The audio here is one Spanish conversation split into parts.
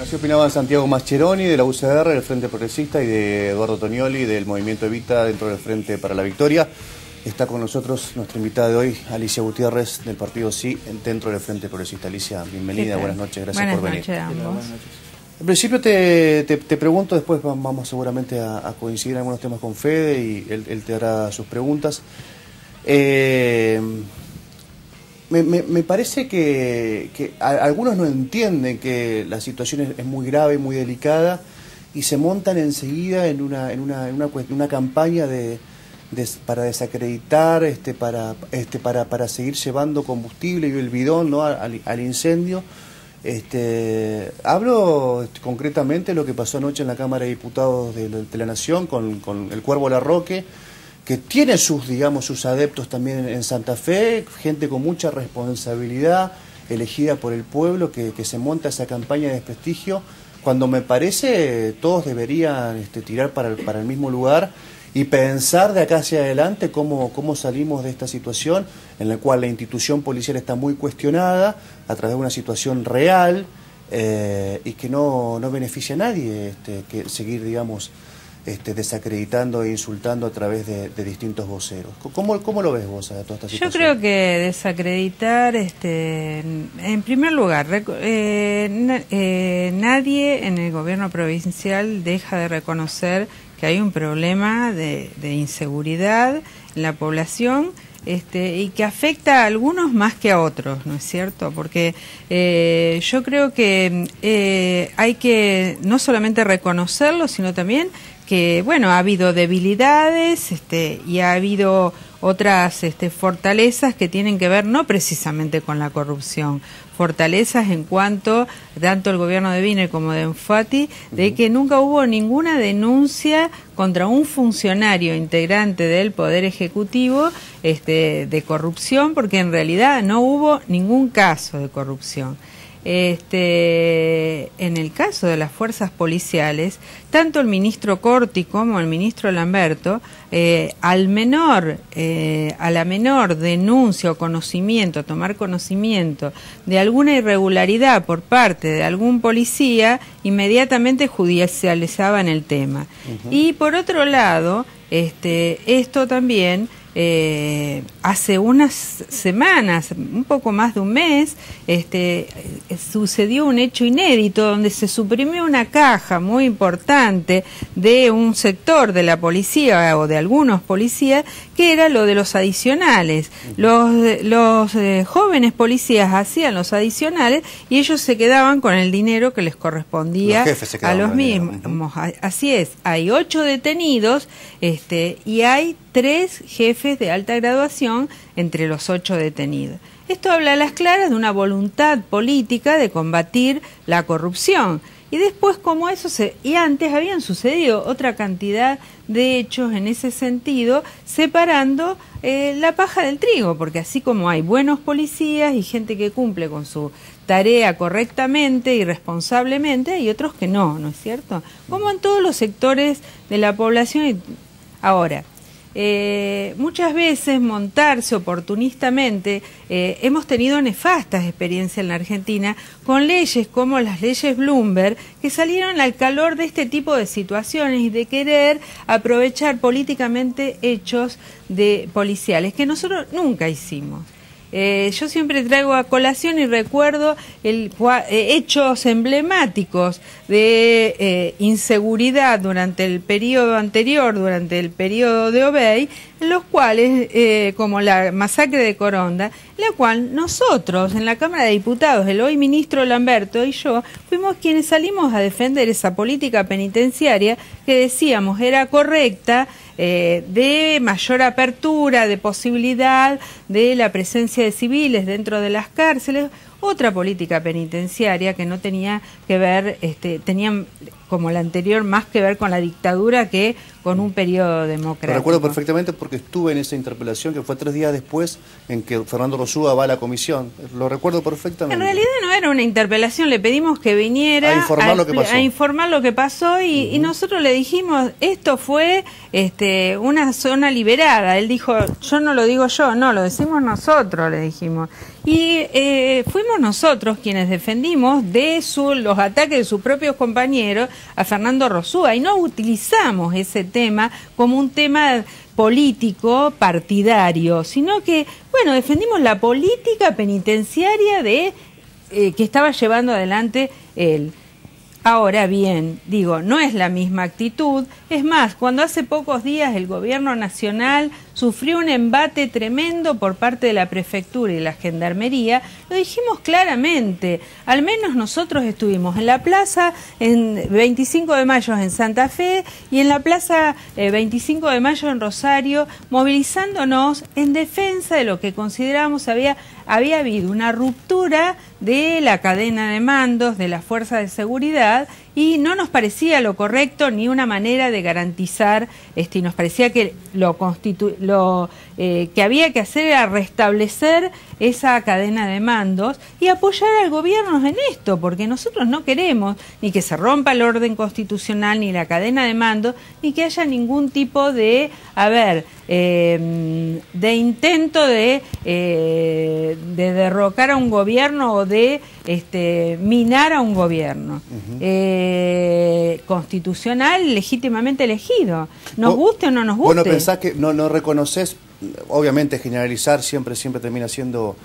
Así opinaban Santiago Mascheroni de la UCR, del Frente Progresista, y de Eduardo Tonioli del Movimiento Evita dentro del Frente para la Victoria. Está con nosotros nuestra invitada de hoy, Alicia Gutiérrez, del Partido Sí, dentro del Frente Progresista. Alicia, bienvenida, buenas noches, gracias por venir. Buenas noches. En principio te pregunto, después vamos seguramente a coincidir en algunos temas con Fede y él te hará sus preguntas. Me parece que algunos no entienden que la situación es muy grave, muy delicada, y se montan enseguida en una campaña para desacreditar, para seguir llevando combustible y el bidón, ¿no?, al incendio. Hablo concretamente de lo que pasó anoche en la Cámara de Diputados de la Nación con el Cuervo Larroque, que tiene sus adeptos también en Santa Fe, gente con mucha responsabilidad, elegida por el pueblo, que se monta esa campaña de desprestigio, cuando me parece todos deberían tirar para el mismo lugar y pensar de acá hacia adelante cómo salimos de esta situación en la cual la institución policial está muy cuestionada a través de una situación real y que no beneficia a nadie que seguir, digamos, desacreditando e insultando a través de distintos voceros. ¿Cómo lo ves vos a toda esta situación? Yo creo que desacreditar, en primer lugar, nadie en el gobierno provincial deja de reconocer que hay un problema de inseguridad en la población, y que afecta a algunos más que a otros, ¿no es cierto? Porque yo creo que hay que no solamente reconocerlo, sino también que, bueno, ha habido debilidades y ha habido otras fortalezas que tienen que ver no precisamente con la corrupción, fortalezas en cuanto, tanto el gobierno de Wiener como de Enfati, de que nunca hubo ninguna denuncia contra un funcionario integrante del Poder Ejecutivo de corrupción, porque en realidad no hubo ningún caso de corrupción. En el caso de las fuerzas policiales, tanto el ministro Corti como el ministro Lamberto, a la menor denuncia o conocimiento, tomar conocimiento de alguna irregularidad por parte de algún policía, inmediatamente judicializaban el tema. Y por otro lado, esto también hace unas semanas, un poco más de un mes, sucedió un hecho inédito donde se suprimió una caja muy importante de un sector de la policía o de algunos policías, que era lo de los adicionales. Los jóvenes policías hacían los adicionales y ellos se quedaban con el dinero que les correspondía a los mismos. Así es, hay 8 detenidos y hay 3 jefes de alta graduación entre los 8 detenidos. Esto habla a las claras de una voluntad política de combatir la corrupción. Y después, como eso y antes habían sucedido otra cantidad de hechos en ese sentido, separando la paja del trigo, porque así como hay buenos policías y gente que cumple con su tarea correctamente y responsablemente, hay otros que no, ¿no es cierto? Como en todos los sectores de la población. Ahora, muchas veces montarse oportunistamente, hemos tenido nefastas experiencias en la Argentina con leyes como las leyes Bloomberg, que salieron al calor de este tipo de situaciones y de querer aprovechar políticamente hechos policiales que nosotros nunca hicimos. Yo siempre traigo a colación y recuerdo hechos emblemáticos de inseguridad durante el periodo anterior, durante el periodo de Obey, en los cuales, como la masacre de Coronda, la cual nosotros en la Cámara de Diputados, el hoy ministro Lamberto y yo, fuimos quienes salimos a defender esa política penitenciaria que decíamos era correcta, de mayor apertura, de posibilidad de la presencia de civiles dentro de las cárceles, otra política penitenciaria que no tenía que ver, tenían como la anterior más que ver con la dictadura que con un periodo democrático. Lo recuerdo perfectamente porque estuve en esa interpelación que fue 3 días después en que Fernando Rosúa va a la comisión. Lo recuerdo perfectamente. En realidad no era una interpelación, le pedimos que viniera a informar lo que pasó y nosotros le dijimos, esto fue una zona liberada. Él dijo, yo no lo digo yo, no, lo decimos nosotros, le dijimos. Y fuimos nosotros quienes defendimos los ataques de sus propios compañeros a Fernando Rosúa, y no utilizamos ese tema como un tema político partidario, sino que, bueno, defendimos la política penitenciaria que estaba llevando adelante él. Ahora bien, digo, no es la misma actitud. Es más, cuando hace pocos días el gobierno nacional sufrió un embate tremendo por parte de la prefectura y la gendarmería, lo dijimos claramente. Al menos nosotros estuvimos en la plaza en 25 de mayo en Santa Fe y en la plaza 25 de mayo en Rosario, movilizándonos en defensa de lo que consideramos había habido una ruptura de la cadena de mandos de las fuerzas de seguridad, y no nos parecía lo correcto ni una manera de garantizar, y nos parecía que que había que hacer era restablecer esa cadena de mandos y apoyar al gobierno en esto, porque nosotros no queremos ni que se rompa el orden constitucional, ni la cadena de mandos, ni que haya ningún tipo de, de intento de derrocar a un gobierno o de minar a un gobierno constitucional legítimamente elegido, nos guste o no nos guste. Bueno, pensás que no reconoces, obviamente generalizar siempre termina siendo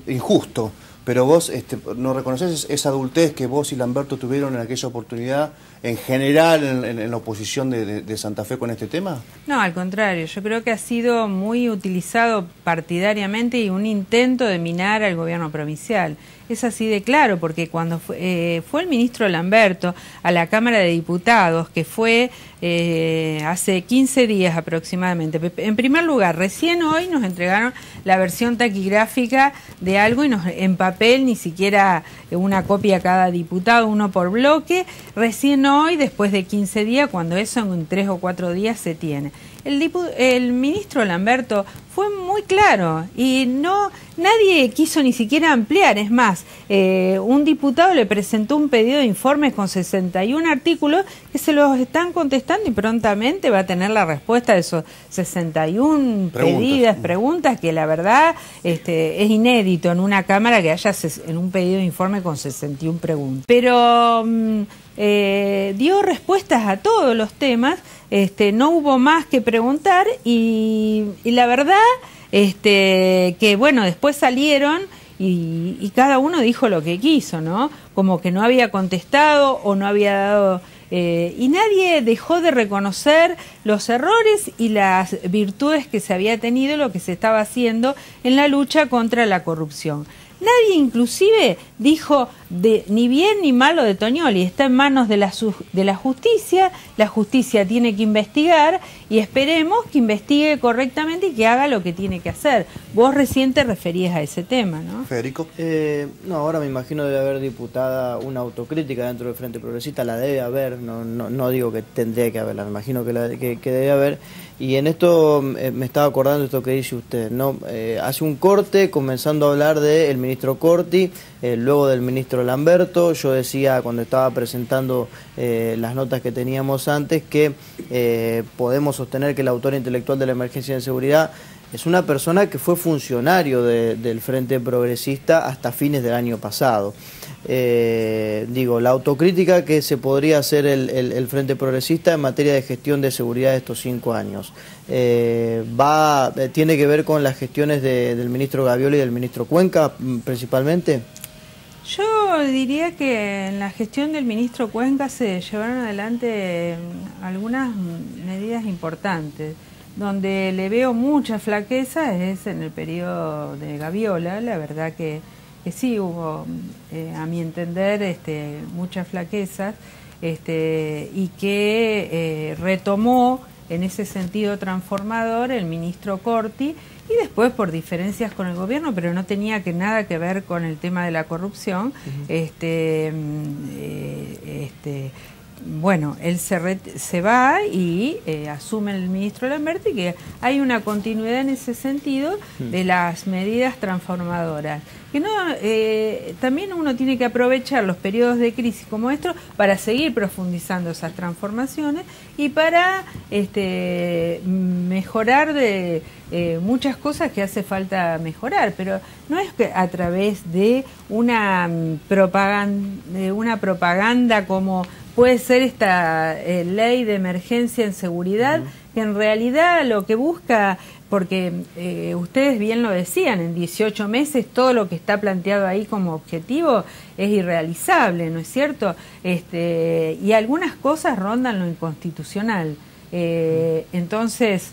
injusto, pero vos no reconoces esa adultez que vos y Lamberto tuvieron en aquella oportunidad, en general en la oposición de Santa Fe con este tema. No, al contrario, yo creo que ha sido muy utilizado partidariamente y un intento de minar al gobierno provincial. Es así de claro, porque cuando fue el ministro Lamberto a la Cámara de Diputados, que fue hace 15 días aproximadamente, en primer lugar, recién hoy nos entregaron la versión taquigráfica de algo y en papel, ni siquiera una copia a cada diputado, uno por bloque, recién hoy, después de 15 días, cuando eso en 3 o 4 días se tiene. El ministro Lamberto fue muy claro y nadie quiso ni siquiera ampliar. Es más, un diputado le presentó un pedido de informes con 61 artículos que se los están contestando y prontamente va a tener la respuesta de esos 61 preguntas que la verdad es inédito en una Cámara que haya en un pedido de informe con 61 preguntas. Pero dio respuestas a todos los temas. No hubo más que preguntar y la verdad que bueno, después salieron y cada uno dijo lo que quiso, ¿no? Como que no había contestado o no había dado y nadie dejó de reconocer los errores y las virtudes que se había tenido, lo que se estaba haciendo en la lucha contra la corrupción. Nadie inclusive dijo ni bien ni malo de Toñoli, está en manos de la justicia tiene que investigar y esperemos que investigue correctamente y que haga lo que tiene que hacer. Vos recién te referías a ese tema, ¿no? Federico. No, ahora me imagino debe haber, diputada, una autocrítica dentro del Frente Progresista, la debe haber, no digo que tendría que haberla, me imagino que debe haber. Y en esto me estaba acordando de esto que dice usted, ¿no? Hace un corte comenzando a hablar del ministro Corti, luego del ministro Lamberto. Yo decía cuando estaba presentando las notas que teníamos antes que podemos sostener que el autor intelectual de la emergencia de seguridad es una persona que fue funcionario del Frente Progresista hasta fines del año pasado. La autocrítica que se podría hacer el Frente Progresista en materia de gestión de seguridad de estos 5 años tiene que ver con las gestiones del ministro Gavioli y del ministro Cuenca principalmente. Yo diría que en la gestión del ministro Cuenca se llevaron adelante algunas medidas importantes. Donde le veo mucha flaqueza es en el periodo de Gaviola. La verdad que sí hubo, a mi entender, muchas flaquezas y que retomó en ese sentido transformador el ministro Corti, y después por diferencias con el gobierno, pero no tenía nada que ver con el tema de la corrupción, bueno, él se va y asume el ministro Lamberti, que hay una continuidad en ese sentido de las medidas transformadoras. Que no, también uno tiene que aprovechar los periodos de crisis como estos para seguir profundizando esas transformaciones y para mejorar de muchas cosas que hace falta mejorar, pero no es que a través de una propaganda como puede ser esta ley de emergencia en seguridad, que en realidad lo que busca, porque ustedes bien lo decían, en 18 meses todo lo que está planteado ahí como objetivo es irrealizable, ¿no es cierto? Y algunas cosas rondan lo inconstitucional. Entonces,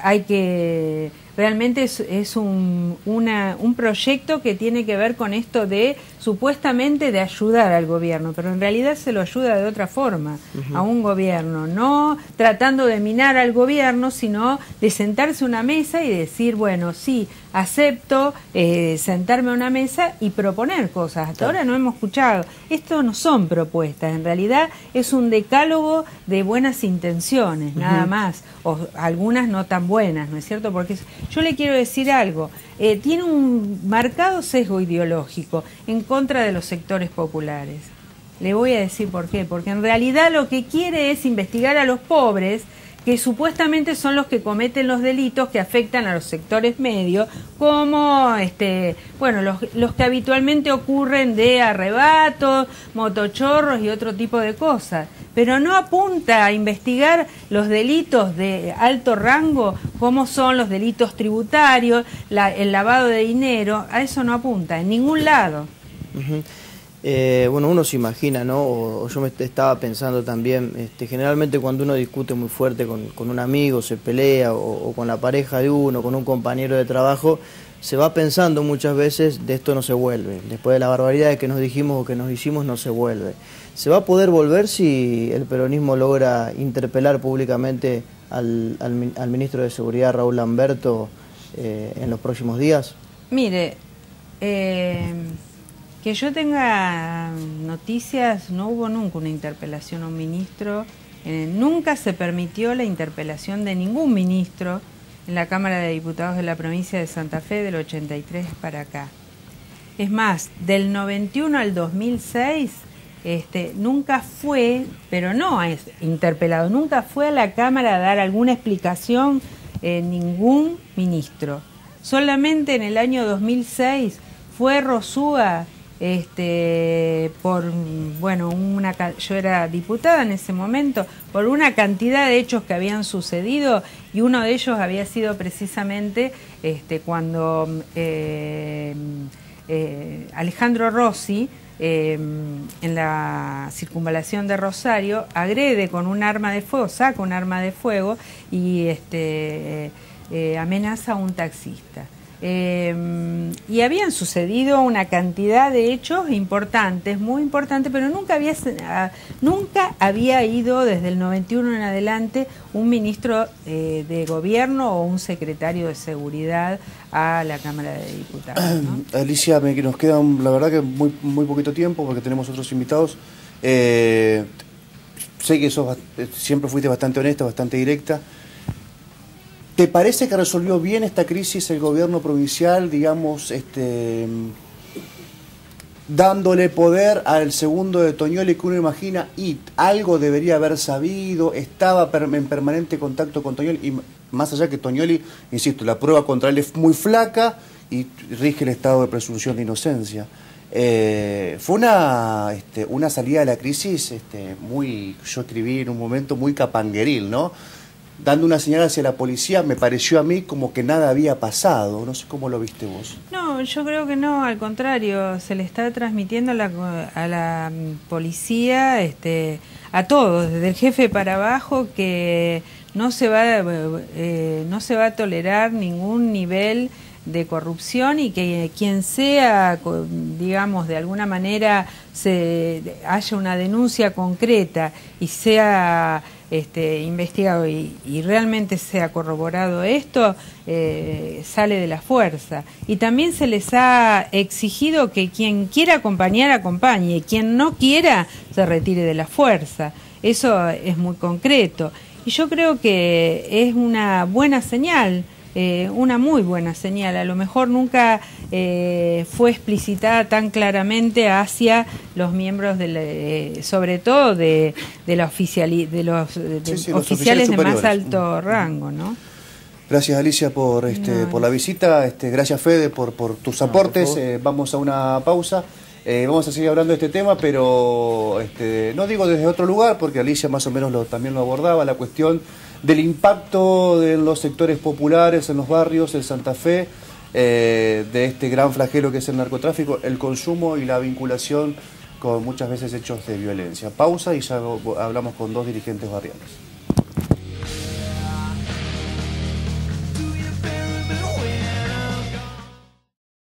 hay que... Realmente es un proyecto que tiene que ver con esto de, supuestamente, de ayudar al gobierno, pero en realidad se lo ayuda de otra forma a un gobierno, no tratando de minar al gobierno, sino de sentarse a una mesa y decir, bueno, sí, acepto sentarme a una mesa y proponer cosas. Hasta ahora no hemos escuchado. Esto no son propuestas, en realidad es un decálogo de buenas intenciones, nada más, o algunas no tan buenas, ¿no es cierto? Porque yo le quiero decir algo, tiene un marcado sesgo ideológico en contra de los sectores populares. Le voy a decir por qué, porque en realidad lo que quiere es investigar a los pobres, que supuestamente son los que cometen los delitos que afectan a los sectores medios, como bueno, los que habitualmente ocurren de arrebatos, motochorros y otro tipo de cosas, pero no apunta a investigar los delitos de alto rango, como son los delitos tributarios, el lavado de dinero. A eso no apunta en ningún lado. Bueno, uno se imagina, ¿no? O yo me estaba pensando también, generalmente cuando uno discute muy fuerte con un amigo, se pelea, o con la pareja de uno, con un compañero de trabajo, se va pensando muchas veces, de esto no se vuelve. Después de la barbaridad que nos dijimos o que nos hicimos, no se vuelve. ¿Se va a poder volver si el peronismo logra interpelar públicamente al ministro de Seguridad, Raúl Lamberto, en los próximos días? Mire, que yo tenga noticias, no hubo nunca una interpelación a un ministro, nunca se permitió la interpelación de ningún ministro en la Cámara de Diputados de la provincia de Santa Fe del 83 para acá. Es más, del 91 al 2006, nunca fue, pero no es interpelado, nunca fue a la Cámara a dar alguna explicación ningún ministro. Solamente en el año 2006 fue Rosúa, por, bueno, yo era diputada en ese momento, por una cantidad de hechos que habían sucedido, y uno de ellos había sido precisamente cuando Alejandro Rossi, en la circunvalación de Rosario, agrede con un arma de fuego, saca un arma de fuego y amenaza a un taxista. Y habían sucedido una cantidad de hechos importantes, muy importantes, pero nunca había ido desde el 91 en adelante un ministro de gobierno o un secretario de seguridad a la Cámara de Diputados, ¿no? Alicia, nos queda la verdad que muy poquito tiempo porque tenemos otros invitados. Sé que siempre fuiste bastante honesta, bastante directa. ¿Te parece que resolvió bien esta crisis el gobierno provincial, digamos, dándole poder al segundo de Toñoli, que uno imagina, y algo debería haber sabido, estaba en permanente contacto con Toñoli, y más allá que Toñoli, insisto, la prueba contra él es muy flaca y rige el estado de presunción de inocencia? Fue una salida de la crisis muy, yo escribí en un momento, muy capangueril, ¿no? Dando una señal hacia la policía, me pareció a mí como que nada había pasado. No sé cómo lo viste vos. No, yo creo que no, al contrario, se le está transmitiendo a la policía, a todos, desde el jefe para abajo, que no se va a tolerar ningún nivel de corrupción, y que quien sea, digamos, de alguna manera haya una denuncia concreta y sea investigado y realmente se ha corroborado esto, sale de la fuerza. Y también se les ha exigido que quien quiera acompañar, acompañe, y quien no quiera, se retire de la fuerza. Eso es muy concreto. Y yo creo que es una buena señal, una muy buena señal. A lo mejor nunca fue explicitada tan claramente hacia los miembros, sobre todo de los oficiales de más alto rango, ¿no? Gracias, Alicia, por la visita. Gracias, Fede, por tus aportes. Vamos a una pausa. Vamos a seguir hablando de este tema, pero no digo desde otro lugar, porque Alicia más o menos también lo abordaba, la cuestión del impacto de los sectores populares en los barrios, en Santa Fe, de este gran flagelo que es el narcotráfico, el consumo y la vinculación con muchas veces hechos de violencia. Pausa y ya hablamos con dos dirigentes barriales.